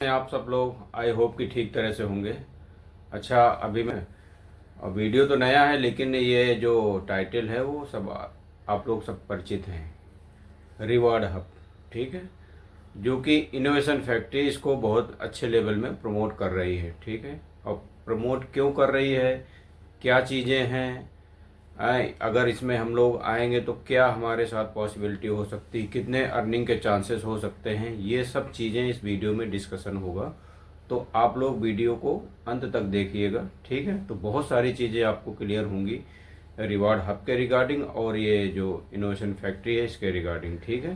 आप सब लोग आई होप कि ठीक तरह से होंगे। अच्छा, अभी मैं वीडियो तो नया है लेकिन ये जो टाइटल है वो सब आप लोग सब परिचित हैं। रिवॉर्ड हब, ठीक है, जो कि इनोवेशन फैक्ट्री इसको बहुत अच्छे लेवल में प्रमोट कर रही है। ठीक है, और प्रमोट क्यों कर रही है, क्या चीज़ें हैं, अगर इसमें हम लोग आएंगे तो क्या हमारे साथ पॉसिबिलिटी हो सकती, कितने अर्निंग के चांसेस हो सकते हैं, ये सब चीज़ें इस वीडियो में डिस्कशन होगा। तो आप लोग वीडियो को अंत तक देखिएगा। ठीक है, तो बहुत सारी चीज़ें आपको क्लियर होंगी रिवार्ड हब के रिगार्डिंग और ये जो इनोवेशन फैक्ट्री है इसके रिगार्डिंग। ठीक है,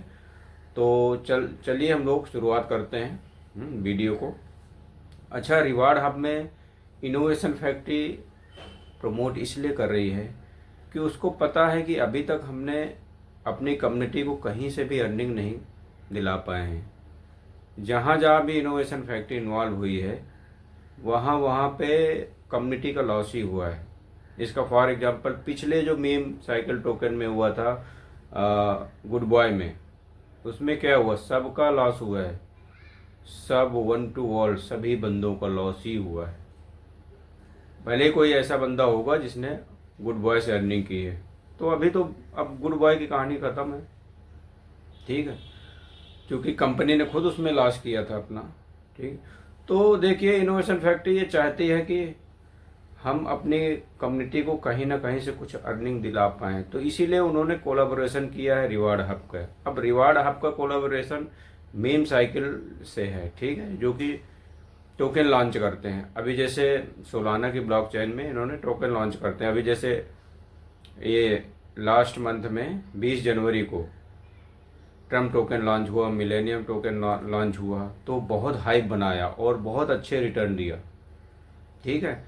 तो चलिए हम लोग शुरुआत करते हैं वीडियो को। अच्छा, रिवार्ड हब में इनोवेशन फैक्ट्री प्रमोट इसलिए कर रही है कि उसको पता है कि अभी तक हमने अपनी कम्युनिटी को कहीं से भी अर्निंग नहीं दिला पाए हैं। जहाँ जहाँ भी इनोवेशन फैक्ट्री इन्वॉल्व हुई है वहाँ वहाँ पे कम्युनिटी का लॉस ही हुआ है। इसका फॉर एग्जांपल पिछले जो मीम साइकिल टोकन में हुआ था गुड बॉय में, उसमें क्या हुआ, सबका लॉस हुआ है। सब वन टू ऑल सभी बंदों का लॉस ही हुआ है। भले कोई ऐसा बंदा होगा जिसने गुड बॉय से अर्निंग की है, तो अभी तो अब गुड बॉय की कहानी खत्म है। ठीक है, क्योंकि कंपनी ने खुद उसमें लॉस किया था अपना। ठीक, तो देखिए इनोवेशन फैक्ट्री ये चाहती है कि हम अपनी कम्युनिटी को कहीं ना कहीं से कुछ अर्निंग दिला पाएँ, तो इसीलिए उन्होंने कोलैबोरेशन किया है रिवार्ड हब का। अब रिवार्ड हब का कोलैबोरेशन मीम साइकिल से है। ठीक है, जो कि टोकन लॉन्च करते हैं। अभी जैसे सोलाना की ब्लॉकचेन में इन्होंने टोकन लॉन्च करते हैं। अभी जैसे ये लास्ट मंथ में 20 जनवरी को ट्रम्प टोकन लॉन्च हुआ, मिलेनियम टोकन लॉन्च हुआ, तो बहुत हाइप बनाया और बहुत अच्छे रिटर्न दिया। ठीक है,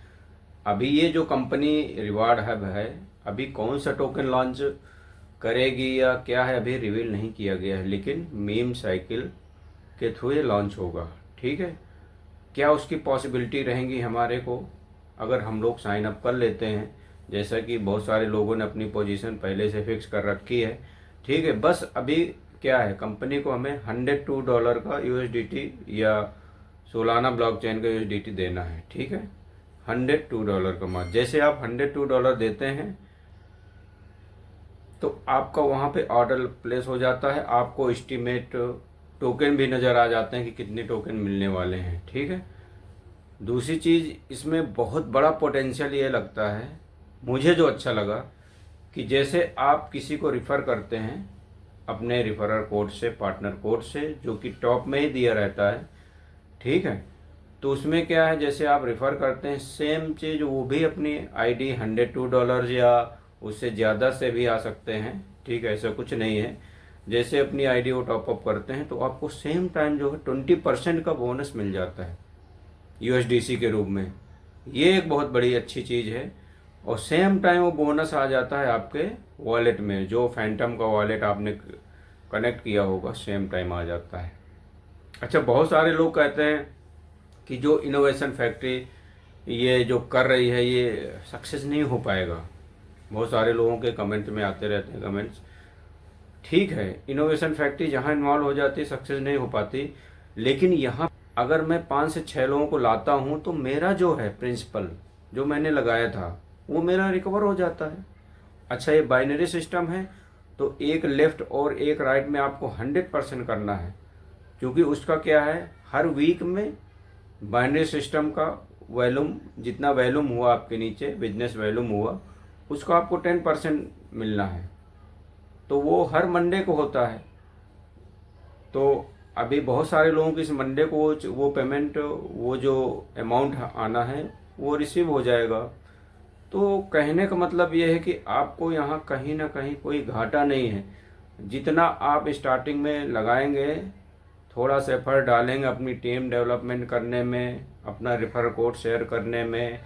अभी ये जो कंपनी रिवार्ड हब है अभी कौन सा टोकन लॉन्च करेगी या क्या है अभी रिवील नहीं किया गया है, लेकिन मीम साइकिल के थ्रू ये लॉन्च होगा। ठीक है, क्या उसकी पॉसिबिलिटी रहेंगी हमारे को अगर हम लोग साइन अप कर लेते हैं, जैसा कि बहुत सारे लोगों ने अपनी पोजीशन पहले से फिक्स कर रखी है। ठीक है, बस अभी क्या है, कंपनी को हमें $102 का यूएसडीटी या सोलाना ब्लॉकचेन का यूएसडीटी देना है। ठीक है, $102 का मात्र, जैसे आप $102 देते हैं तो आपका वहाँ पे ऑर्डर प्लेस हो जाता है, आपको एस्टीमेट टोकन भी नज़र आ जाते हैं कि कितने टोकन मिलने वाले हैं। ठीक है, दूसरी चीज़ इसमें बहुत बड़ा पोटेंशियल ये लगता है, मुझे जो अच्छा लगा कि जैसे आप किसी को रिफ़र करते हैं अपने रिफरर कोड से, पार्टनर कोड से, जो कि टॉप में ही दिया रहता है। ठीक है, तो उसमें क्या है, जैसे आप रिफ़र करते हैं सेम चीज़ वो भी अपनी आईडी $102 या उससे ज़्यादा से भी आ सकते हैं। ठीक है, ऐसा कुछ नहीं है। जैसे अपनी आईडी वो टॉपअप करते हैं तो आपको सेम टाइम जो है 20% का बोनस मिल जाता है यूएसडीसी के रूप में। ये एक बहुत बड़ी अच्छी चीज़ है। और सेम टाइम वो बोनस आ जाता है आपके वॉलेट में, जो फैंटम का वॉलेट आपने कनेक्ट किया होगा सेम टाइम आ जाता है। अच्छा, बहुत सारे लोग कहते हैं कि जो इनोवेशन फैक्ट्री ये जो कर रही है ये सक्सेस नहीं हो पाएगा। बहुत सारे लोगों के कमेंट में आते रहते हैं कमेंट्स। ठीक है, इनोवेशन फैक्ट्री जहाँ इन्वॉल्व हो जाती है सक्सेस नहीं हो पाती, लेकिन यहाँ अगर मैं 5 से 6 लोगों को लाता हूँ तो मेरा जो है प्रिंसिपल जो मैंने लगाया था वो मेरा रिकवर हो जाता है। अच्छा, ये बाइनरी सिस्टम है तो एक लेफ्ट और एक राइट में आपको 100% करना है, क्योंकि उसका क्या है, हर वीक में बाइनरी सिस्टम का वैल्यूम, जितना वैल्यूम हुआ आपके नीचे बिजनेस वैल्यूम हुआ उसका आपको 10% मिलना है, तो वो हर मंडे को होता है। तो अभी बहुत सारे लोगों की इस मंडे को वो पेमेंट, वो जो अमाउंट आना है वो रिसीव हो जाएगा। तो कहने का मतलब ये है कि आपको यहाँ कहीं ना कहीं कोई घाटा नहीं है। जितना आप स्टार्टिंग में लगाएंगे, थोड़ा सा एफर्ट डालेंगे अपनी टीम डेवलपमेंट करने में, अपना रेफर कोड शेयर करने में,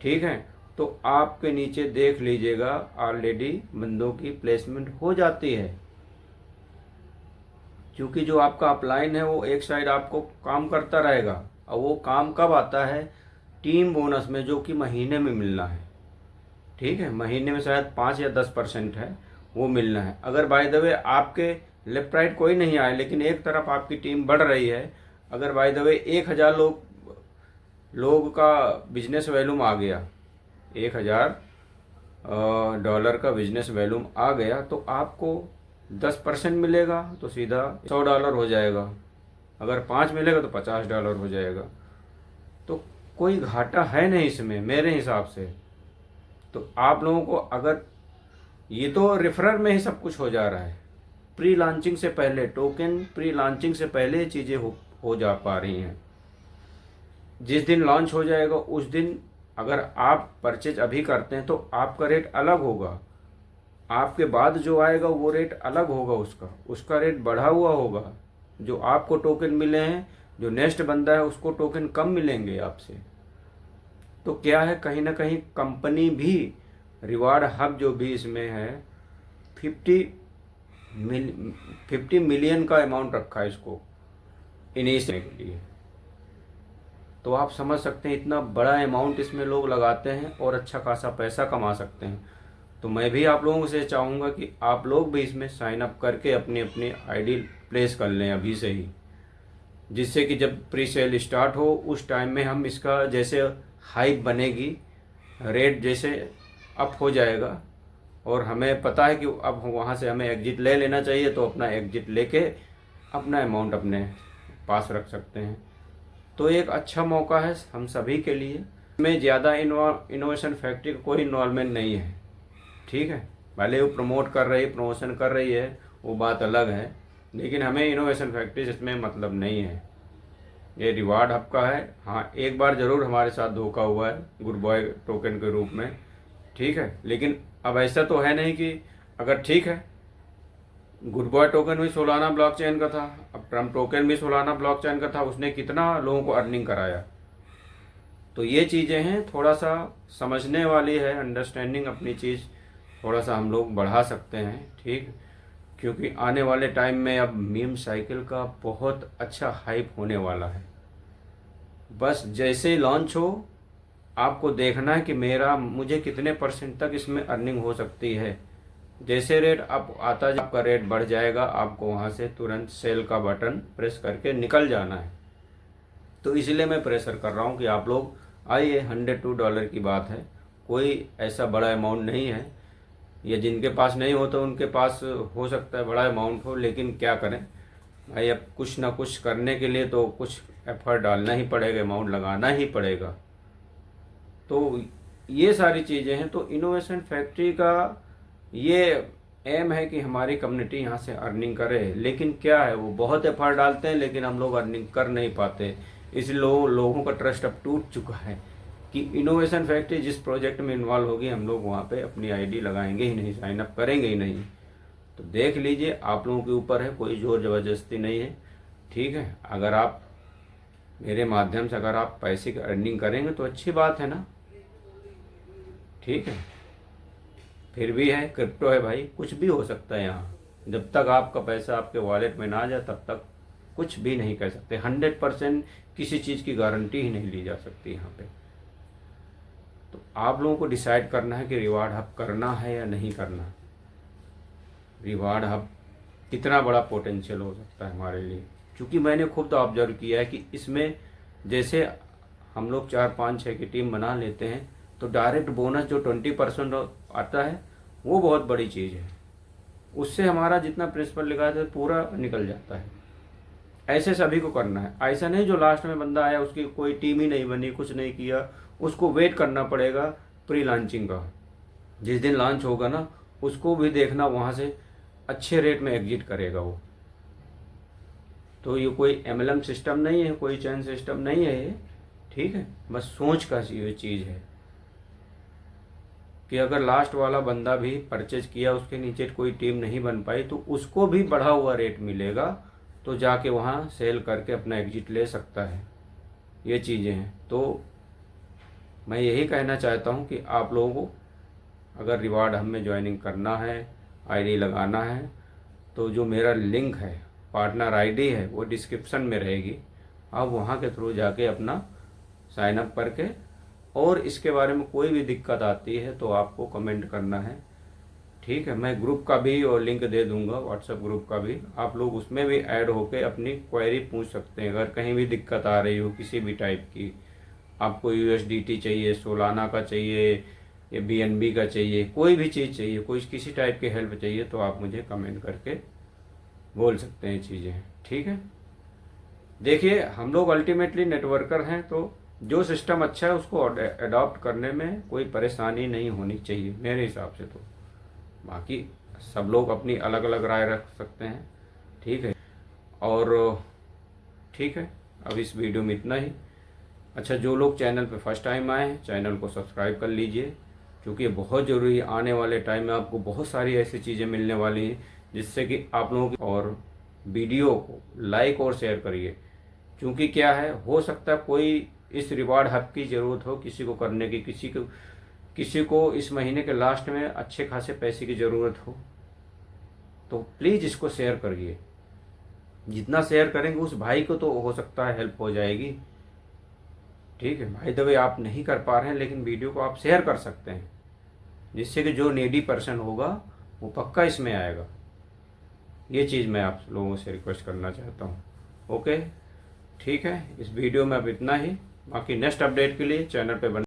ठीक है, तो आपके नीचे देख लीजिएगा ऑलरेडी बंदों की प्लेसमेंट हो जाती है। क्योंकि जो आपका अपलाइन है वो एक साइड आपको काम करता रहेगा, और वो काम कब आता है, टीम बोनस में, जो कि महीने में मिलना है। ठीक है, महीने में शायद 5 या 10% है वो मिलना है। अगर बाय द वे आपके लेफ्ट राइट कोई नहीं आए लेकिन एक तरफ आपकी टीम बढ़ रही है अगर बाय द वे 1000 लोग का बिजनेस वैल्यूम आ गया, $1000 का बिजनेस वैल्यूम आ गया, तो आपको 10% मिलेगा तो सीधा $100 हो जाएगा। अगर 5 मिलेगा तो $50 हो जाएगा। तो कोई घाटा है नहीं इसमें मेरे हिसाब से। तो आप लोगों को अगर ये तो रेफरल में ही सब कुछ हो जा रहा है, प्री लॉन्चिंग से पहले, टोकन प्री लॉन्चिंग से पहले ये चीज़ें हो जा पा रही हैं। जिस दिन लॉन्च हो जाएगा उस दिन अगर आप परचेज अभी करते हैं तो आपका रेट अलग होगा, आपके बाद जो आएगा वो रेट अलग होगा, उसका रेट बढ़ा हुआ होगा। जो आपको टोकन मिले हैं, जो नेक्स्ट बंदा है उसको टोकन कम मिलेंगे आपसे। तो क्या है, कहीं ना कहीं कंपनी भी रिवार्ड हब जो भी इसमें है 50 मिलियन का अमाउंट रखा है इसको इनिशिएट के लिए। तो आप समझ सकते हैं इतना बड़ा अमाउंट इसमें लोग लगाते हैं और अच्छा खासा पैसा कमा सकते हैं। तो मैं भी आप लोगों से चाहूँगा कि आप लोग भी इसमें साइन अप करके अपनी अपनी आईडी प्लेस कर लें अभी से ही, जिससे कि जब प्री सेल स्टार्ट हो उस टाइम में हम इसका जैसे हाइप बनेगी, रेट जैसे अप हो जाएगा और हमें पता है कि अब वहाँ से हमें एग्जिट ले लेना चाहिए, तो अपना एग्जिट लेके अपना अमाउंट अपने पास रख सकते हैं। तो एक अच्छा मौका है हम सभी के लिए। में ज़्यादा इनोवेशन फैक्ट्री का कोई इन्वॉल्वमेंट नहीं है, ठीक है। भले वो प्रमोशन कर रही है वो बात अलग है, लेकिन हमें इनोवेशन फैक्ट्री इसमें मतलब नहीं है। ये रिवार्ड हब का है। हाँ, एक बार ज़रूर हमारे साथ धोखा हुआ है गुड बॉय टोकन के रूप में, ठीक है। लेकिन अब ऐसा तो है नहीं कि अगर ठीक है गुड बॉय टोकन भी सोलाना ब्लॉकचेन का था, अब ट्रम्प टोकन भी सोलाना ब्लॉकचेन का था, उसने कितना लोगों को अर्निंग कराया। तो ये चीज़ें हैं, थोड़ा सा समझने वाली है, अंडरस्टैंडिंग अपनी चीज़ थोड़ा सा हम लोग बढ़ा सकते हैं, ठीक। क्योंकि आने वाले टाइम में अब मीम साइकिल का बहुत अच्छा हाइप होने वाला है। बस जैसे लॉन्च हो आपको देखना है कि मुझे कितने % तक इसमें अर्निंग हो सकती है। जैसे रेट आप आता है आपका रेट बढ़ जाएगा, आपको वहाँ से तुरंत सेल का बटन प्रेस करके निकल जाना है। तो इसलिए मैं प्रेशर कर रहा हूँ कि आप लोग आइए, $102 की बात है, कोई ऐसा बड़ा अमाउंट नहीं है। या जिनके पास नहीं हो तो उनके पास हो सकता है बड़ा अमाउंट हो, लेकिन क्या करें भाई, अब कुछ ना कुछ करने के लिए तो कुछ एफर्ट डालना ही पड़ेगा, अमाउंट लगाना ही पड़ेगा। तो ये सारी चीज़ें हैं। तो इनोवेशन फैक्ट्री का ये एम है कि हमारी कम्युनिटी यहाँ से अर्निंग करे, लेकिन क्या है वो बहुत एफर्ट डालते हैं लेकिन हम लोग अर्निंग कर नहीं पाते। इसलिए लोगों का ट्रस्ट अब टूट चुका है कि इनोवेशन फैक्ट्री जिस प्रोजेक्ट में इन्वॉल्व होगी हम लोग वहाँ पे अपनी आईडी लगाएंगे ही नहीं, साइन अप करेंगे ही नहीं। तो देख लीजिए, आप लोगों के ऊपर है, कोई जोर ज़बरदस्ती नहीं है, ठीक है। अगर आप मेरे माध्यम से अगर आप पैसे की अर्निंग करेंगे तो अच्छी बात है ना, ठीक है। फिर भी है, क्रिप्टो है भाई, कुछ भी हो सकता है यहाँ। जब तक आपका पैसा आपके वॉलेट में ना जाए तब तक कुछ भी नहीं कह सकते। 100% किसी चीज़ की गारंटी ही नहीं ली जा सकती यहाँ पे। तो आप लोगों को डिसाइड करना है कि रिवार्ड हब करना है या नहीं करना। रिवार्ड हब कितना बड़ा पोटेंशियल हो सकता है हमारे लिए, क्योंकि मैंने खुद ऑब्जर्व किया है कि इसमें जैसे हम लोग 4, 5, 6 की टीम बना लेते हैं तो डायरेक्ट बोनस जो 20% आता है वो बहुत बड़ी चीज़ है। उससे हमारा जितना प्रिंसिपल लिखा था पूरा निकल जाता है। ऐसे सभी को करना है। ऐसा नहीं जो लास्ट में बंदा आया उसकी कोई टीम ही नहीं बनी, कुछ नहीं किया, उसको वेट करना पड़ेगा प्री लॉन्चिंग का। जिस दिन लॉन्च होगा ना उसको भी देखना, वहाँ से अच्छे रेट में एग्जिट करेगा वो। तो ये कोई MLM सिस्टम नहीं है, कोई चैन सिस्टम नहीं है ये, ठीक है। बस सोच का ये चीज़ है कि अगर लास्ट वाला बंदा भी परचेज किया, उसके नीचे कोई टीम नहीं बन पाई तो उसको भी बढ़ा हुआ रेट मिलेगा, तो जाके वहाँ सेल करके अपना एग्जिट ले सकता है। ये चीज़ें हैं। तो मैं यही कहना चाहता हूँ कि आप लोगों को अगर रिवार्ड हब में ज्वाइनिंग करना है, आईडी लगाना है, तो जो मेरा लिंक है, पार्टनर आईडी है, वो डिस्क्रिप्शन में रहेगी। आप वहाँ के थ्रू जाके अपना साइन अप करके, और इसके बारे में कोई भी दिक्कत आती है तो आपको कमेंट करना है, ठीक है, मैं ग्रुप का भी और लिंक दे दूंगा, व्हाट्सएप ग्रुप का भी। आप लोग उसमें भी ऐड होके अपनी क्वेरी पूछ सकते हैं। अगर कहीं भी दिक्कत आ रही हो किसी भी टाइप की, आपको यूएसडीटी चाहिए, सोलाना का चाहिए या बीएनबी का चाहिए, कोई भी चीज़ चाहिए, कोई किसी टाइप की हेल्प चाहिए, तो आप मुझे कमेंट करके बोल सकते हैं चीज़ें। ठीक है, देखिए हम लोग अल्टीमेटली नेटवर्कर हैं, तो जो सिस्टम अच्छा है उसको अडॉप्ट करने में कोई परेशानी नहीं होनी चाहिए मेरे हिसाब से। तो बाकी सब लोग अपनी अलग अलग राय रख सकते हैं। ठीक है, और ठीक है, अब इस वीडियो में इतना ही। अच्छा, जो लोग चैनल पे फर्स्ट टाइम आए हैं चैनल को सब्सक्राइब कर लीजिए, क्योंकि ये बहुत ज़रूरी है। आने वाले टाइम में आपको बहुत सारी ऐसी चीज़ें मिलने वाली हैं जिससे कि आप लोगों की, और वीडियो को लाइक और शेयर करिए, क्योंकि क्या है, हो सकता है कोई इस रिवार्ड हक की ज़रूरत हो किसी को करने की, किसी को इस महीने के लास्ट में अच्छे खासे पैसे की ज़रूरत हो, तो प्लीज़ इसको शेयर करिए। जितना शेयर करेंगे उस भाई को तो हो सकता है हेल्प हो जाएगी। ठीक है, भाई द वे आप नहीं कर पा रहे हैं, लेकिन वीडियो को आप शेयर कर सकते हैं, जिससे कि जो नीडी पर्सन होगा वो पक्का इसमें आएगा। ये चीज़ मैं आप लोगों से रिक्वेस्ट करना चाहता हूँ। ओके, ठीक है, इस वीडियो में अब इतना ही। बाकी नेक्स्ट अपडेट के लिए चैनल पे बने